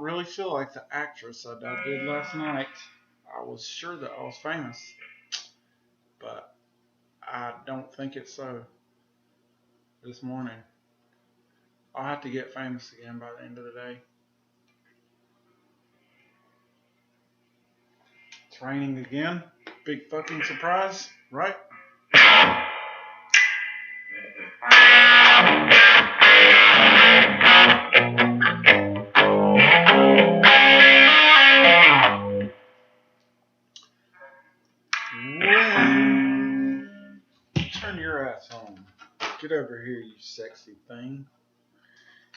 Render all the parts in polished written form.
really feel like the actress that I did last night. I was sure that I was famous, but I don't think it's so this morning. I'll have to get famous again by the end of the day. It's raining again. Big fucking surprise, right? Turn your ass on. Get over here, you sexy thing.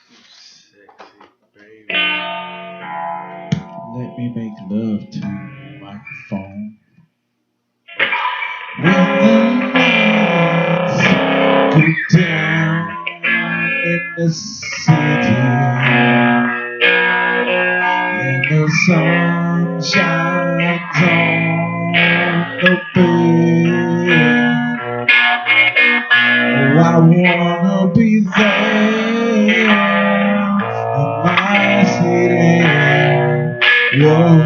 You sexy baby. Let me make love to the microphone. When the lights go down in the city and the sun shines on the bed, oh, I wanna be there in my city. Whoa.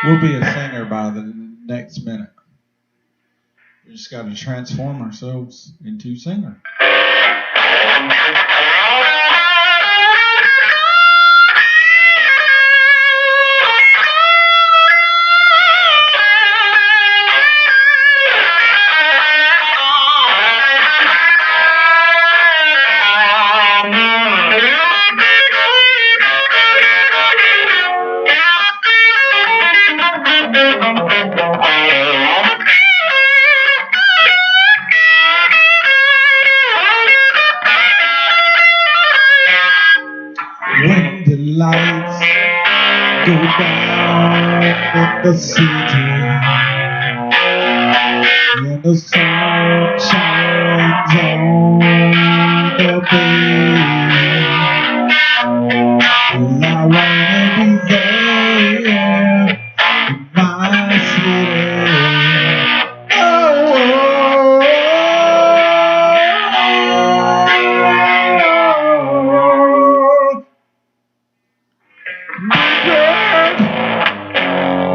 We'll be a singer by the next minute. We just got to transform ourselves into singer. When the lights go down in the city and the sun shines on the bay, well, I wanna be there in my city.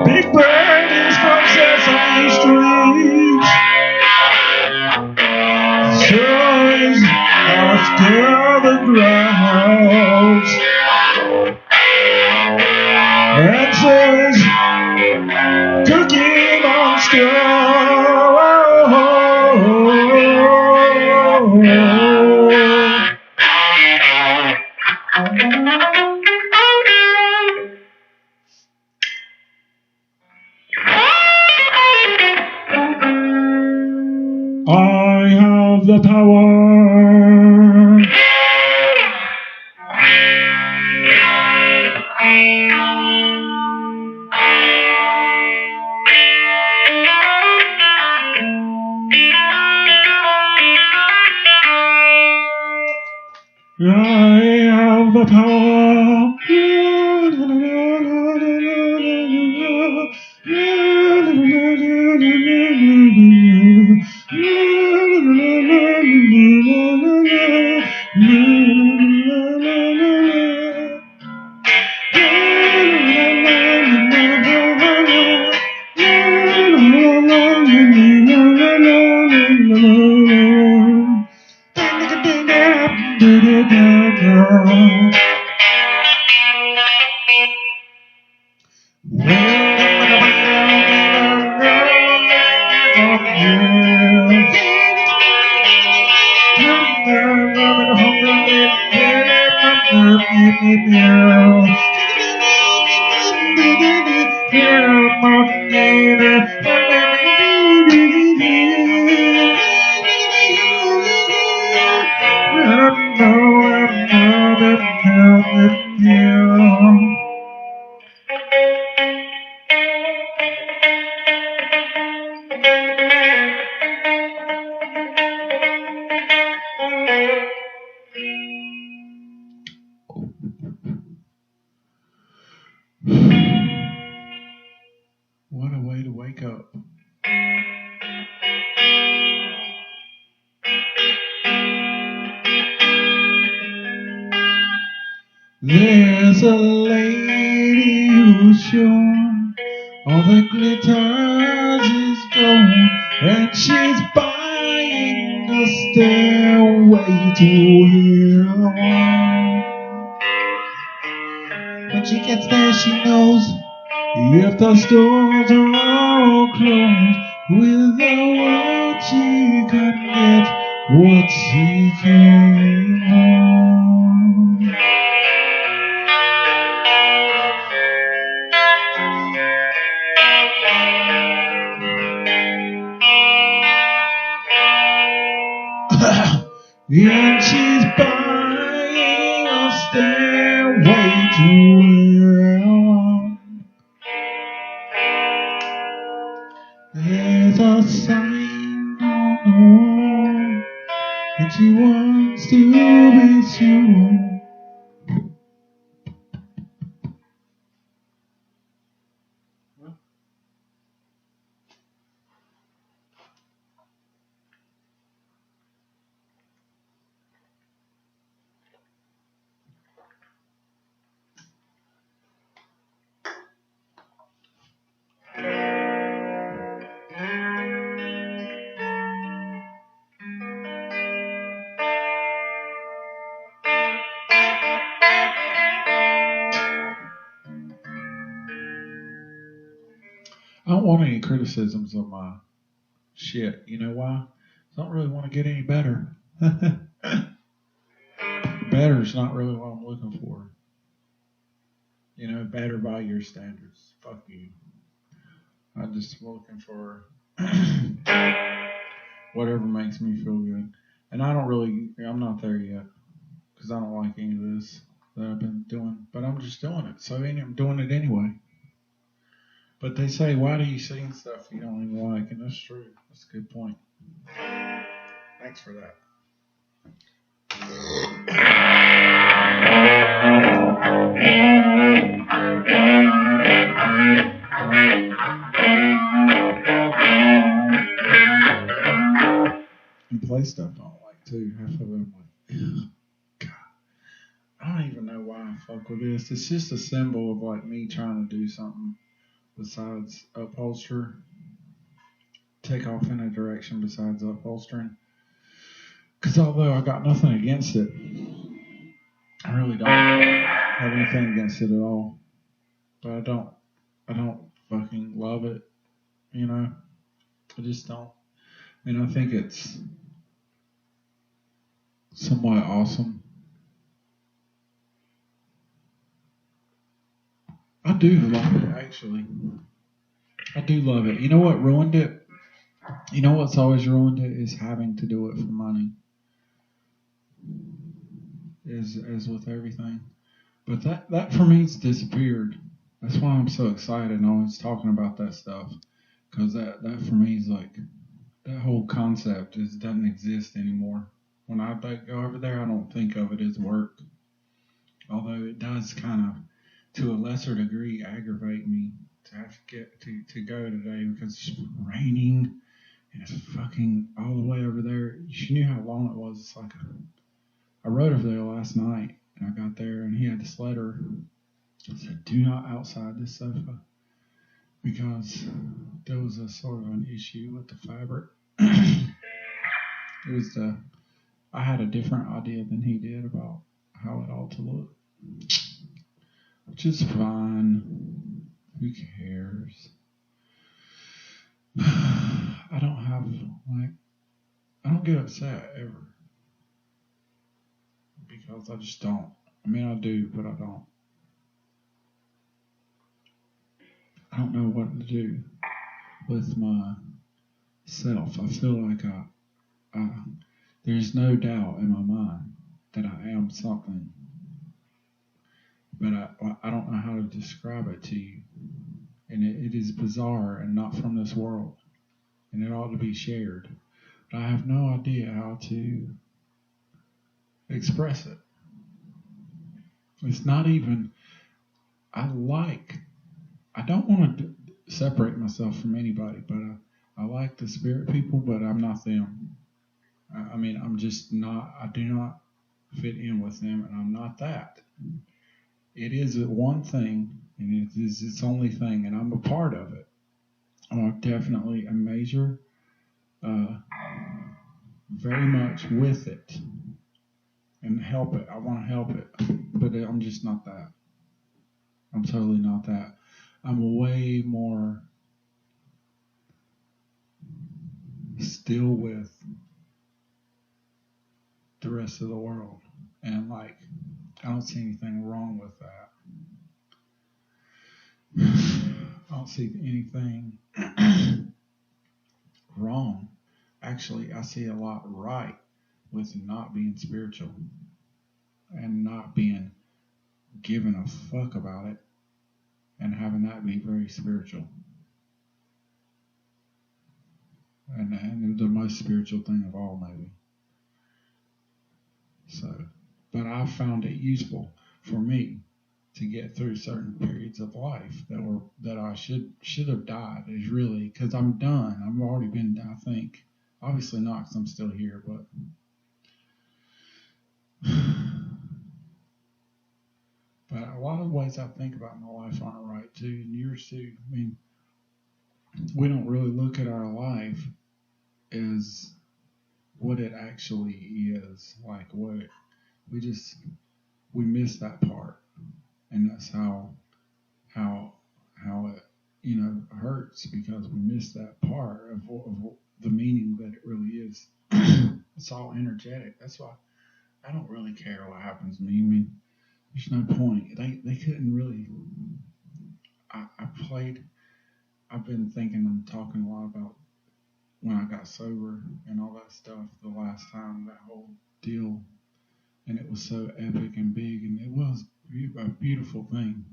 Big Bird is from Sesame Street. Stories are still the grounds. And says cooking on I have the power. I have the power. What a way to wake up. There's a lady who's sure all that glitters is gold, and she's buying a stairway to heaven. When she gets there, she knows if the stores are all closed, with the word she can get what she came home. And she's buying a stairway to heaven. There's a sign on the wall, and she wants to be sure. I don't want any criticisms of my shit. You know why? I don't really want to get any better. Better's not really what I'm looking for. You know, better by your standards. Fuck you. I'm just looking for whatever makes me feel good. And I'm not there yet. Because I don't like any of this that I've been doing. But I'm just doing it. So I'm doing it anyway. But they say, why do you sing stuff you don't even like? And that's true. That's a good point. Thanks for that. And play stuff I don't like too. Half of them like, God. I don't even know why I fuck with this. It's just a symbol of like me trying to do something besides upholster. Take off in a direction besides upholstering. Because although I got nothing against it, I really don't have anything against it at all. But I don't fucking love it. You know? I just don't. I mean, I think it's somewhat awesome. I do love it, actually. I do love it. You know what ruined it? You know what's always ruined it is having to do it for money. As with everything. But that for me's disappeared. That's why I'm so excited always talking about that stuff. Because that for me is like, that whole concept doesn't exist anymore. When I go over there, I don't think of it as work. Although it does kind of, to a lesser degree, aggravate me to have to get to go today because it's raining and it's fucking all the way over there. You knew how long it was. It's like I rode over there last night and I got there and he had this letter that said, "Do not outside this sofa," because there was a sort of an issue with the fabric. It was I had a different idea than he did about how it ought to look, which is fine. Who cares? I don't get upset ever because I just don't. I mean, I do, but I don't. I don't know what to do with myself. I feel like there's no doubt in my mind that I am something, but I don't know how to describe it to you. And it is bizarre and not from this world, and it ought to be shared. But I have no idea how to express it. It's not even, I don't want to separate myself from anybody, but I like the spirit people, but I'm not them. I mean, I'm just not, I do not fit in with them, and I'm not that. It is one thing, and it is its only thing, and I'm a part of it. I'm definitely a major, very much with it, and help it. I want to help it, but I'm just not that. I'm totally not that. I'm way more still with the rest of the world, and like, I don't see anything wrong with that. I don't see anything wrong. Actually, I see a lot right with not being spiritual and not being given a fuck about it and having that be very spiritual. And the most spiritual thing of all, maybe. So, but I found it useful for me to get through certain periods of life that I should have died. Is really because I'm done. I've already been. I think obviously not because I'm still here, but but a lot of the ways I think about my life aren't right too, and yours too. I mean, we don't really look at our life as what it actually is. Like what we miss that part, and that's how it hurts because we miss that part of the meaning that it really is. It's all energetic. That's why I don't really care what happens to me. I mean, there's no point. They couldn't really. I've been thinking and talking a lot about when I got sober and all that stuff the last time, that whole deal, and it was so epic and big, and it was a beautiful thing.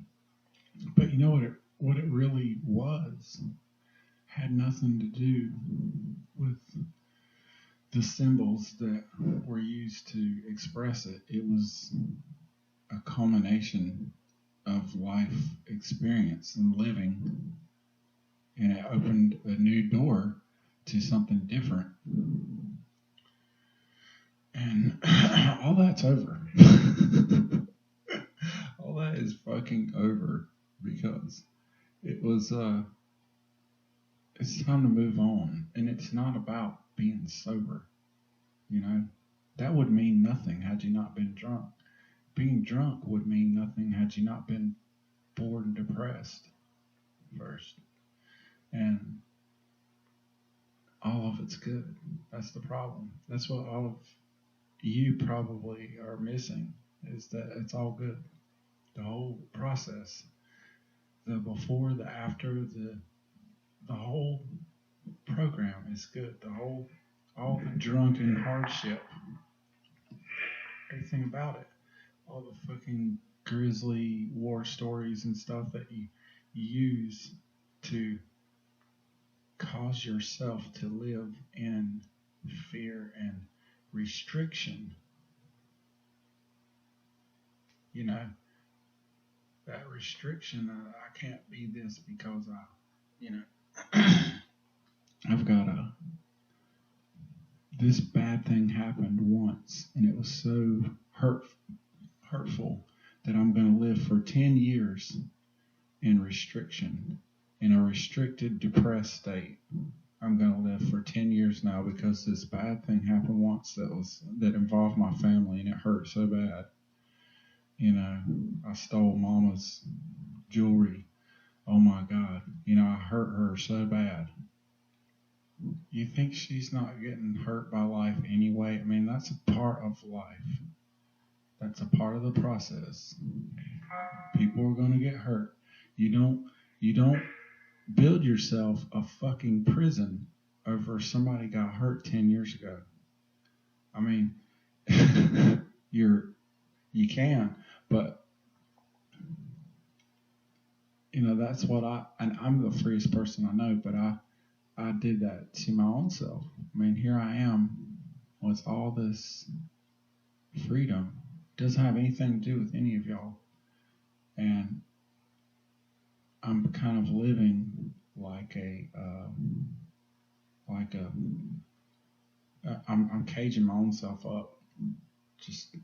But you know what it really was had nothing to do with the symbols that were used to express it. It was a culmination of life experience and living, and it opened a new door to something different. And all that's over. All that is fucking over because it was it's time to move on, and it's not about being sober. That would mean nothing had you not been drunk. Being drunk would mean nothing had you not been bored and depressed first. And all of it's good. That's the problem. That's what all of you probably are missing, is that it's all good. The whole process, the before, the after, the whole program is good. All the drunken hardship, everything about it, all the fucking grisly war stories and stuff that you use to cause yourself to live in fear and restriction. That restriction, I can't be this because I've got this bad thing happened once, and it was so hurtful that I'm going to live for 10 years in restriction, in a restricted, depressed state. I'm going to live for 10 years now because this bad thing happened once that involved my family, and it hurt so bad. I stole mama's jewelry. Oh my God. I hurt her so bad. You think she's not getting hurt by life anyway? I mean, that's a part of life. That's a part of the process. People are going to get hurt. You don't build yourself a fucking prison over somebody got hurt 10 years ago. I mean, you can, but that's what and I'm the freest person I know, but I did that to my own self. I mean, here I am with all this freedom. Doesn't have anything to do with any of y'all. And I'm kind of living I'm caging my own self up, just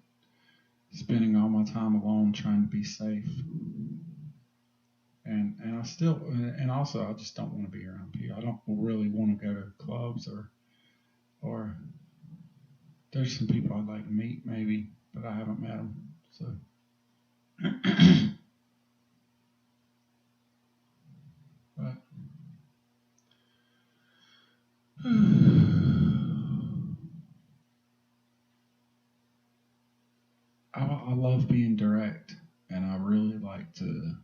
spending all my time alone trying to be safe. And also I just don't want to be around people. I don't really want to go to clubs or there's some people I'd like to meet maybe, but I haven't met them. So but I love being direct, and I really like to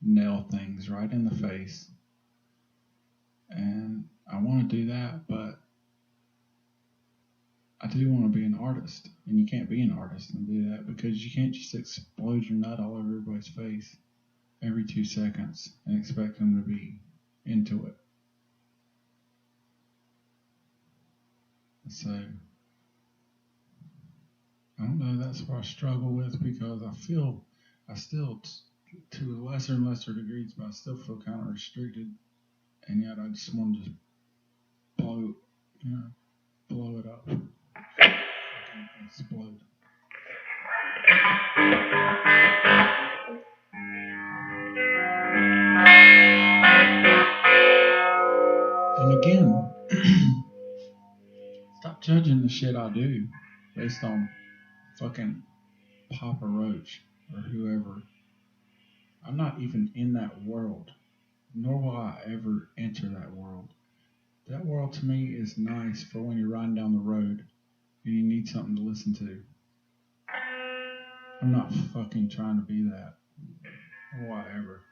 nail things right in the face. And I want to do that, but I do want to be an artist. And you can't be an artist and do that because you can't just explode your nut all over everybody's face every 2 seconds and expect them to be into it. So, I don't know, that's what I struggle with because I still, to lesser and lesser degrees, but I still feel kind of restricted. And yet I just want to just blow it up. Explode. And again, stop judging the shit I do based on fucking Papa Roach or whoever. I'm not even in that world, nor will I ever enter that world. That world to me is nice for when you're riding down the road and you need something to listen to. I'm not fucking trying to be that. Or whatever.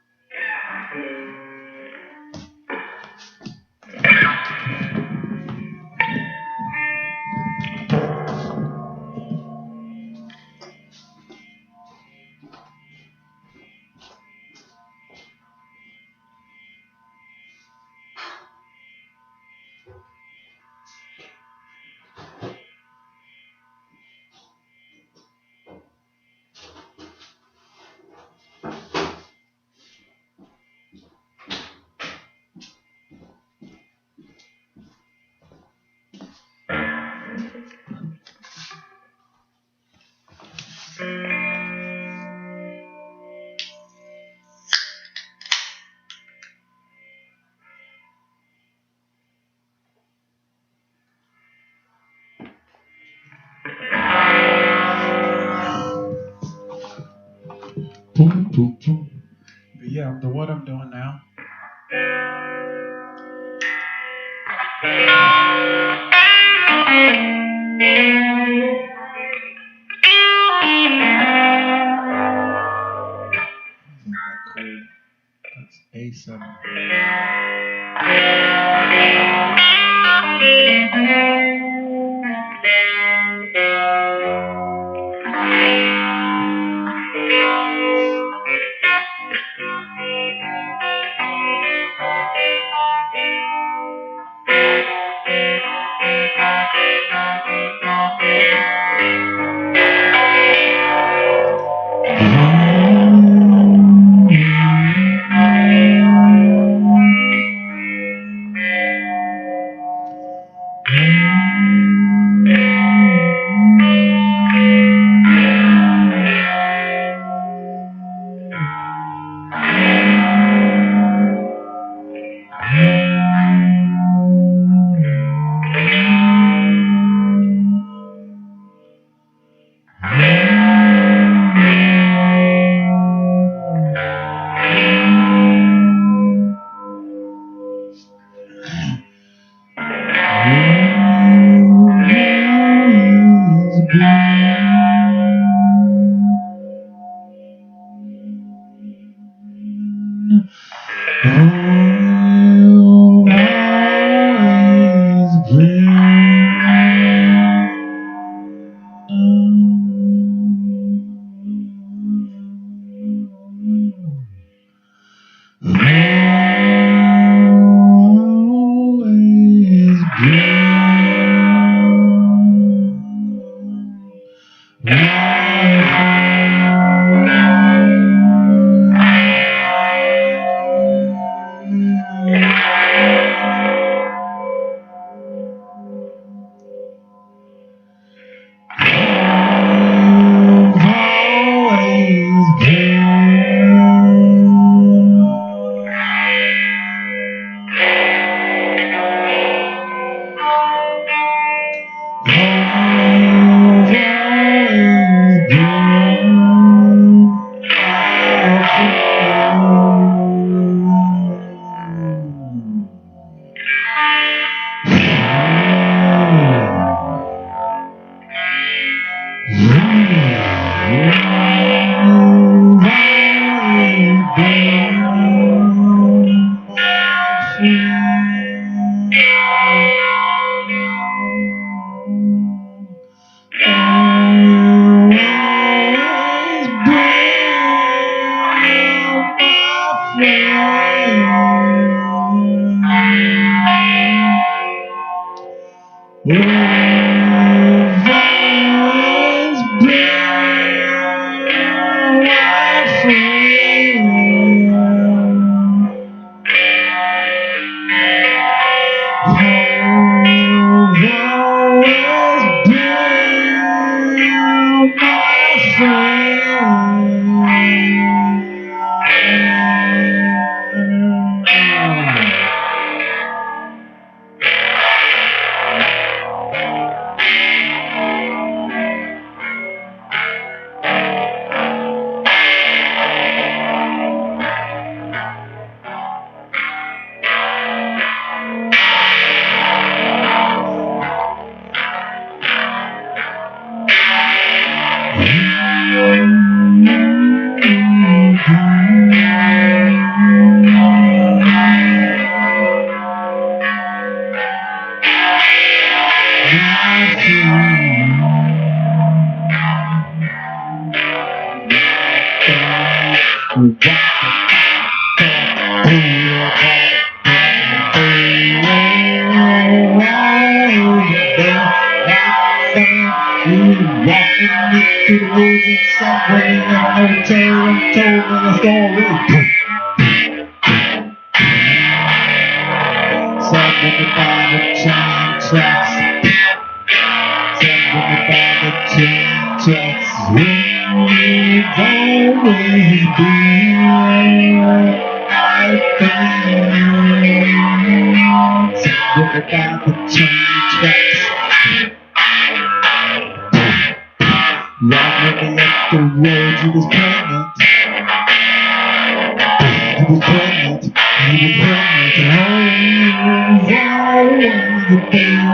But yeah, what I'm doing now. That's A7. To the woods and subway in a hotel and told me the story. Something about the train tracks. Something about the train tracks. It's always been I think. Something about the train tracks. Right when they left the road, you was pregnant. You was pregnant. You was pregnant. And always the thing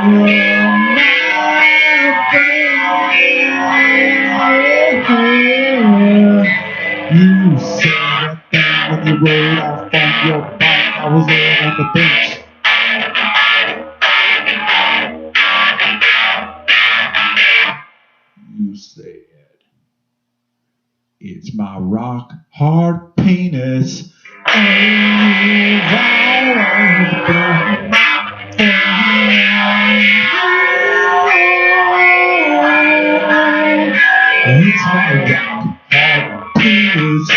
you said that thing when you rode off on your bike. I was laying on the bench. You said, it's my rock hard penis. It's my rock hard penis.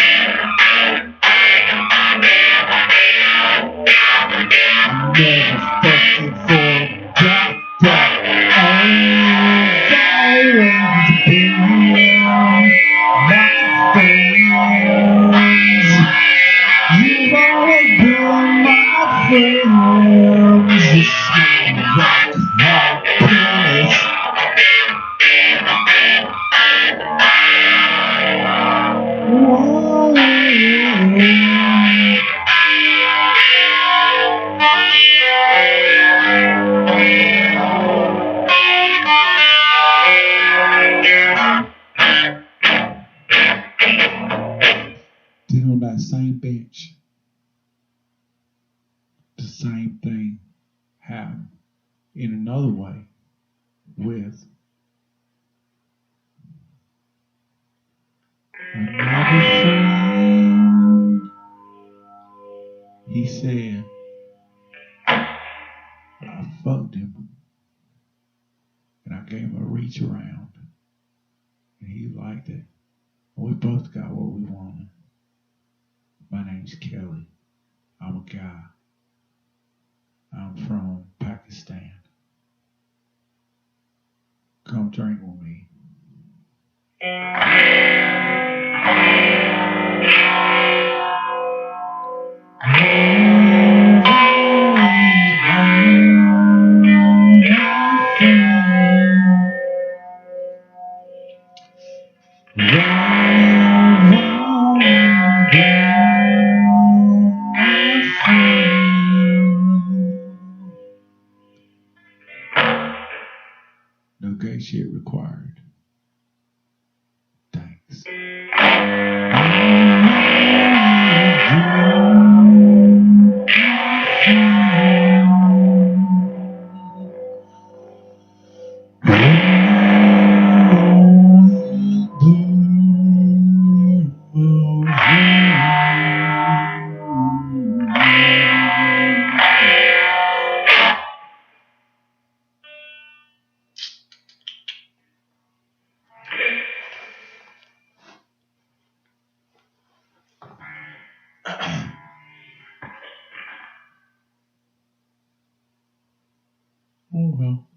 Never fucking forgot that. Always been my friends. You've always been my friends. It's my rock hard penis. Then on that same bench, the same thing happened in another way with another friend. He said, I fucked him and I gave him a reach around and he liked it. We both got what we wanted. My name's Kelly. I'm a guy. I'm from Pakistan. Come drink with me. No gay shit required. Thanks. Oh well.